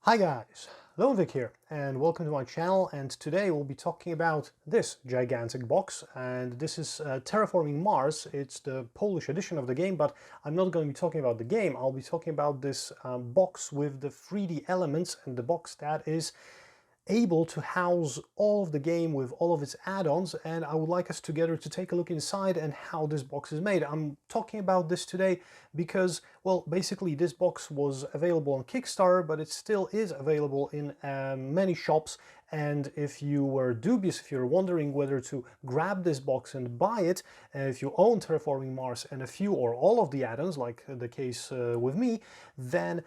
Hi guys, Lonevic here and welcome to my channel, and today we'll be talking about this gigantic box, and this is Terraforming Mars. It's the Polish edition of the game, but I'm not going to be talking about the game. I'll be talking about this box with the 3D elements, and the box that is able to house all of the game with all of its add-ons, and I would like us together to take a look inside and how this box is made. I'm talking about this today because, well, basically this box was available on Kickstarter, but it still is available in many shops, and if you were dubious, if you're wondering whether to grab this box and buy it, if you own Terraforming Mars and a few or all of the add-ons, like the case with me, then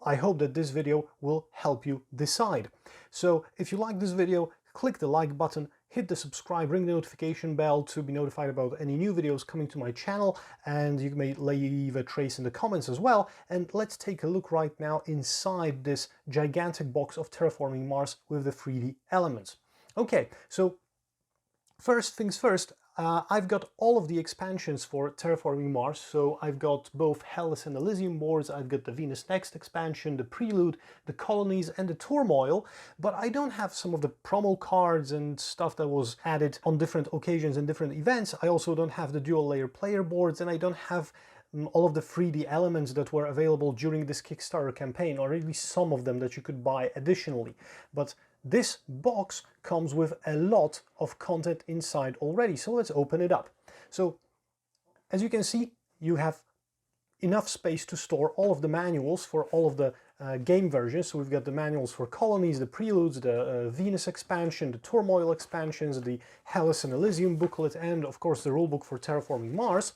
I hope that this video will help you decide. So if you like this video, click the like button, hit the subscribe, ring the notification bell to be notified about any new videos coming to my channel, and you may leave a trace in the comments as well. And let's take a look right now inside this gigantic box of Terraforming Mars with the 3D elements. Okay, so first things first, I've got all of the expansions for Terraforming Mars. So I've got both Hellas and Elysium boards, I've got the Venus Next expansion, the Prelude, the Colonies and the Turmoil, but I don't have some of the promo cards and stuff that was added on different occasions and different events. I also don't have the dual layer player boards, and I don't have all of the 3D elements that were available during this Kickstarter campaign, or at least some of them that you could buy additionally. But this box comes with a lot of content inside already, so let's open it up. So as you can see, you have enough space to store all of the manuals for all of the game versions. So we've got the manuals for Colonies, the Preludes, the Venus expansion, the Turmoil expansions, the Hellas and Elysium booklet, and of course the rulebook for Terraforming Mars.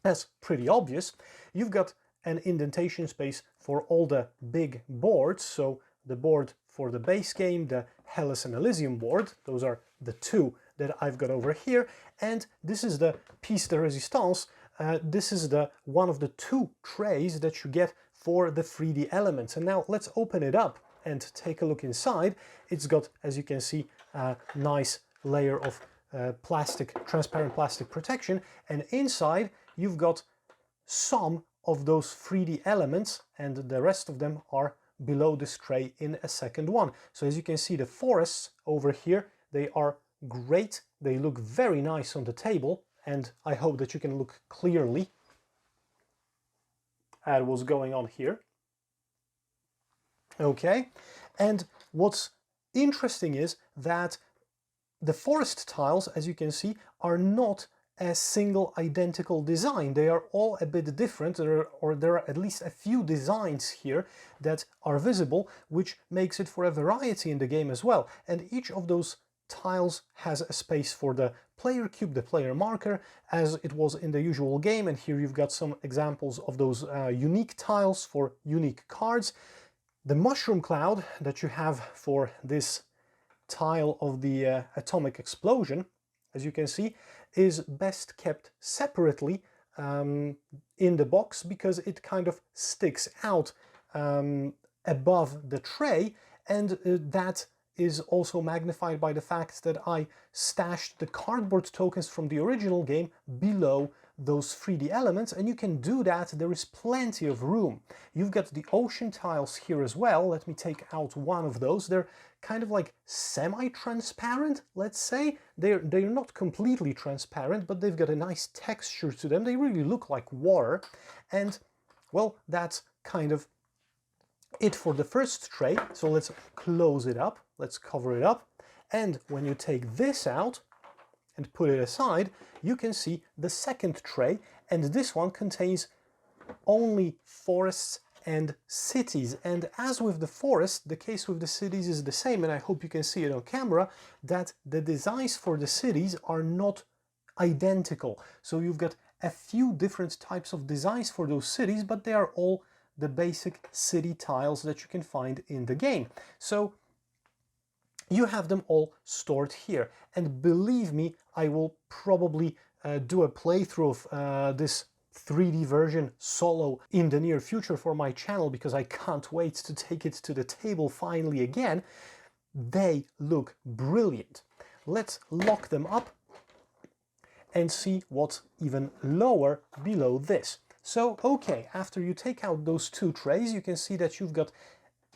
That's pretty obvious. You've got an indentation space for all the big boards, so the board for the base game, the Hellas and Elysium board, those are the two that I've got over here, and this is the piece de resistance. This is the one of the two trays that you get for the 3D elements. And now let's open it up and take a look inside. It's got, as you can see, a nice layer of transparent plastic protection, and inside you've got some of those 3D elements, and the rest of them are below this tray in a second one. So as you can see, the forests over here, they are great. They look very nice on the table, and I hope that you can look clearly at what's going on here. Okay, and what's interesting is that the forest tiles, as you can see, are not a single identical design. They are all a bit different, there are at least a few designs here that are visible, which makes it for a variety in the game as well. And each of those tiles has a space for the player cube, the player marker, as it was in the usual game. And here you've got some examples of those unique tiles for unique cards. The mushroom cloud that you have for this tile of the atomic explosion, as you can see, is best kept separately in the box because it kind of sticks out above the tray, and that is also magnified by the fact that I stashed the cardboard tokens from the original game below those 3D elements, and you can do that. There is plenty of room. You've got the ocean tiles here as well. Let me take out one of those. They're kind of like semi-transparent, let's say. They're not completely transparent, but they've got a nice texture to them. They really look like water. And, well, that's kind of it for the first tray. So let's close it up. Let's cover it up. And when you take this out and put it aside, you can see the second tray, and this one contains only forests and cities. And as with the forest, the case with the cities is the same, and I hope you can see it on camera, that the designs for the cities are not identical. So you've got a few different types of designs for those cities, but they are all the basic city tiles that you can find in the game. So you have them all stored here, and believe me, I will probably do a playthrough of this 3D version solo in the near future for my channel, because I can't wait to take it to the table finally again. They look brilliant. Let's lock them up and see what's even lower below this. So, okay, after you take out those two trays, you can see that you've got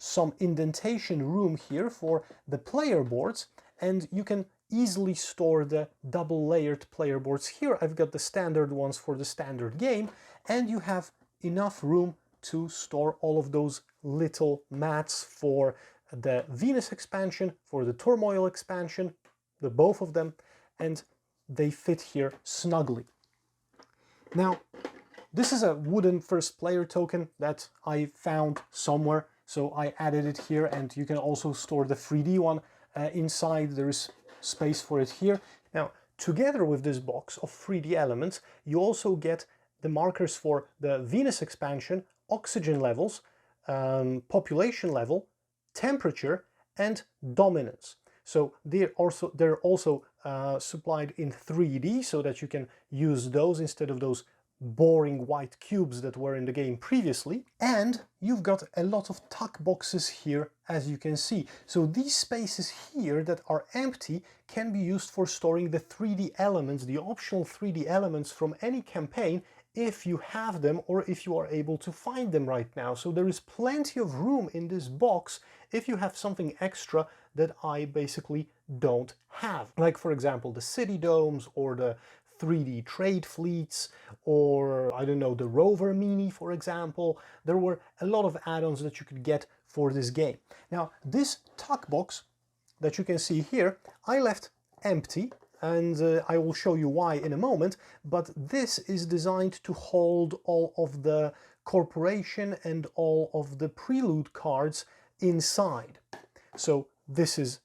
some indentation room here for the player boards, and you can easily store the double layered player boards here. I've got the standard ones for the standard game, and you have enough room to store all of those little mats for the Venus expansion, for the Turmoil expansion, the both of them, and they fit here snugly. Now, this is a wooden first player token that I found somewhere, so I added it here, and you can also store the 3D one inside. There is space for it here. Now, together with this box of 3D elements, you also get the markers for the Venus expansion, oxygen levels, population level, temperature, and dominance. So they're also supplied in 3D so that you can use those instead of those boring white cubes that were in the game previously. And you've got a lot of tuck boxes here, as you can see. So these spaces here that are empty can be used for storing the 3D elements, the optional 3D elements from any campaign, if you have them or if you are able to find them right now. So there is plenty of room in this box if you have something extra that I basically don't have. Like, for example, the city domes or the 3D trade fleets, or I don't know, the rover mini, for example. There were a lot of add-ons that you could get for this game. Now, this tuck box that you can see here, I left empty, and I will show you why in a moment, but this is designed to hold all of the corporation and all of the prelude cards inside. So this is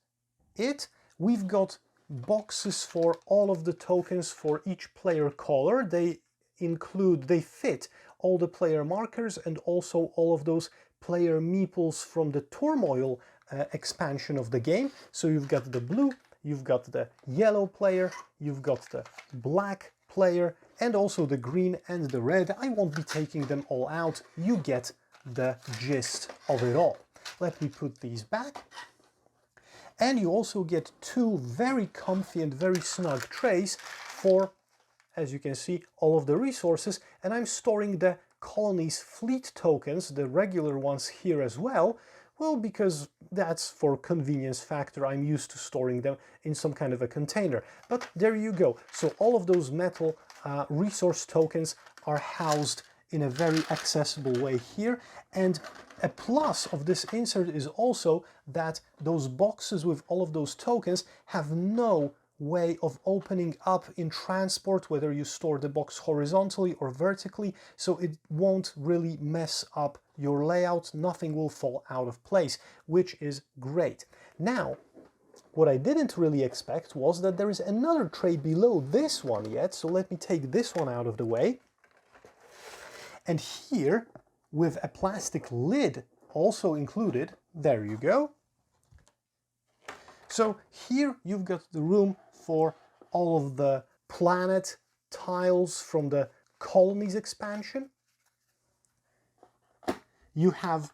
it. We've got boxes for all of the tokens for each player color. They fit all the player markers and also all of those player meeples from the Turmoil expansion of the game. So you've got the blue, you've got the yellow player, you've got the black player, and also the green and the red. I won't be taking them all out. You get the gist of it all. Let me put these back. And you also get two very comfy and very snug trays for, as you can see, all of the resources. And I'm storing the colony's fleet tokens, the regular ones, here as well. Well, because that's for convenience factor. I'm used to storing them in some kind of a container. But there you go. So all of those metal resource tokens are housed in a very accessible way here. And a plus of this insert is also that those boxes with all of those tokens have no way of opening up in transport, whether you store the box horizontally or vertically, so it won't really mess up your layout. Nothing will fall out of place, which is great. Now, what I didn't really expect was that there is another tray below this one yet, so let me take this one out of the way. And here, with a plastic lid also included, there you go. So here you've got the room for all of the planet tiles from the colonies expansion. You have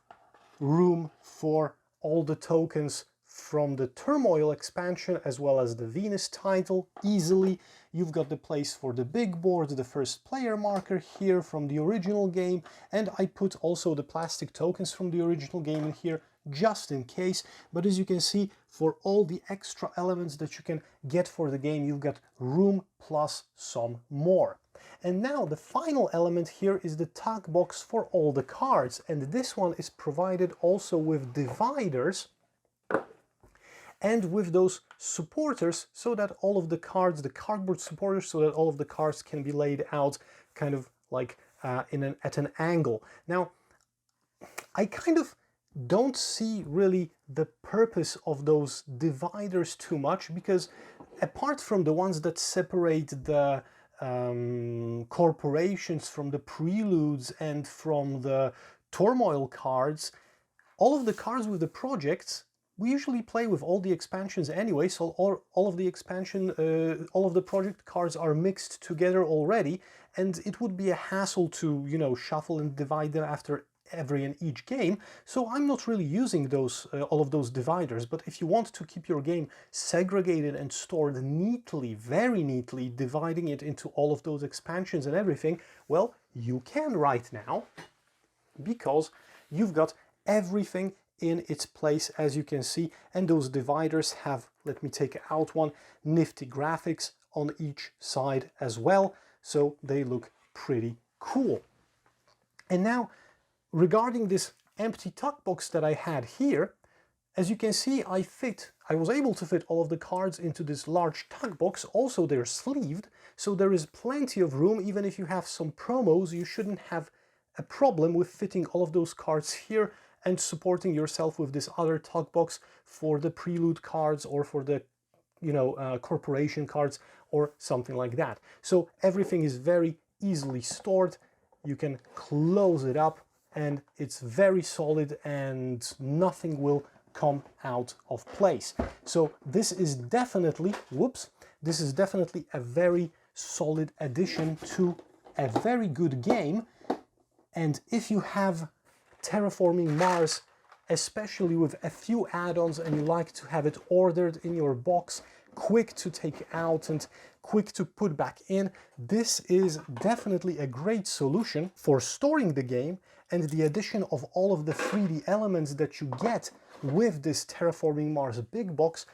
room for all the tokens from the Turmoil expansion as well as the Venus title easily. You've got the place for the big board, the first player marker here from the original game, and I put also the plastic tokens from the original game in here just in case. But as you can see, for all the extra elements that you can get for the game, you've got room plus some more. And now the final element here is the tuck box for all the cards, and this one is provided also with dividers and with those supporters so that all of the cards, the cardboard supporters, so that all of the cards can be laid out kind of like at an angle. Now, I kind of don't see really the purpose of those dividers too much, because apart from the ones that separate the corporations from the preludes and from the Turmoil cards, all of the cards with the projects, we usually play with all the expansions anyway, so all of the expansion, all of the project cards are mixed together already, and it would be a hassle to, you know, shuffle and divide them after every and each game, so I'm not really using those all of those dividers. But if you want to keep your game segregated and stored neatly, very neatly, dividing it into all of those expansions and everything, well, you can right now, because you've got everything in its place, as you can see, and those dividers have, let me take out one, nifty graphics on each side as well, so they look pretty cool. And now, regarding this empty tuck box that I had here, as you can see, I was able to fit all of the cards into this large tuck box. Also, they're sleeved, so there is plenty of room. Even if you have some promos, you shouldn't have a problem with fitting all of those cards here and supporting yourself with this other tuck box for the prelude cards or for the corporation cards or something like that. So everything is very easily stored. You can close it up and it's very solid and nothing will come out of place. So this is definitely, this is definitely a very solid addition to a very good game. And if you have Terraforming Mars, especially with a few add-ons, and you like to have it ordered in your box, quick to take out and quick to put back in, this is definitely a great solution for storing the game. And the addition of all of the 3D elements that you get with this Terraforming Mars big box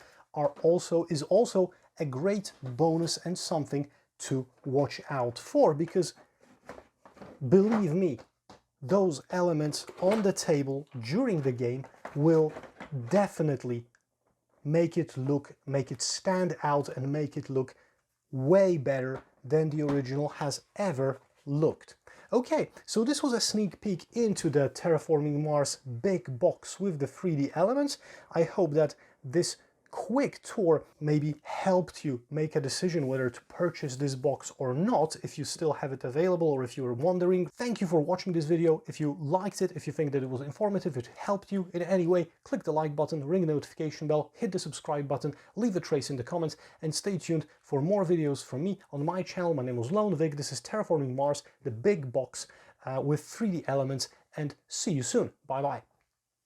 is also a great bonus and something to watch out for, because believe me, those elements on the table during the game will definitely make it stand out and make it look way better than the original has ever looked. Okay, so this was a sneak peek into the Terraforming Mars big box with the 3D elements. I hope that this quick tour maybe helped you make a decision whether to purchase this box or not, if you still have it available or if you were wondering. Thank you for watching this video. If you liked it, if you think that it was informative, it helped you in any way, click the like button, ring the notification bell, hit the subscribe button, leave a trace in the comments, and stay tuned for more videos from me on my channel. My name was Lone Vic. This is Terraforming Mars, the big box with 3D elements, and see you soon. Bye bye.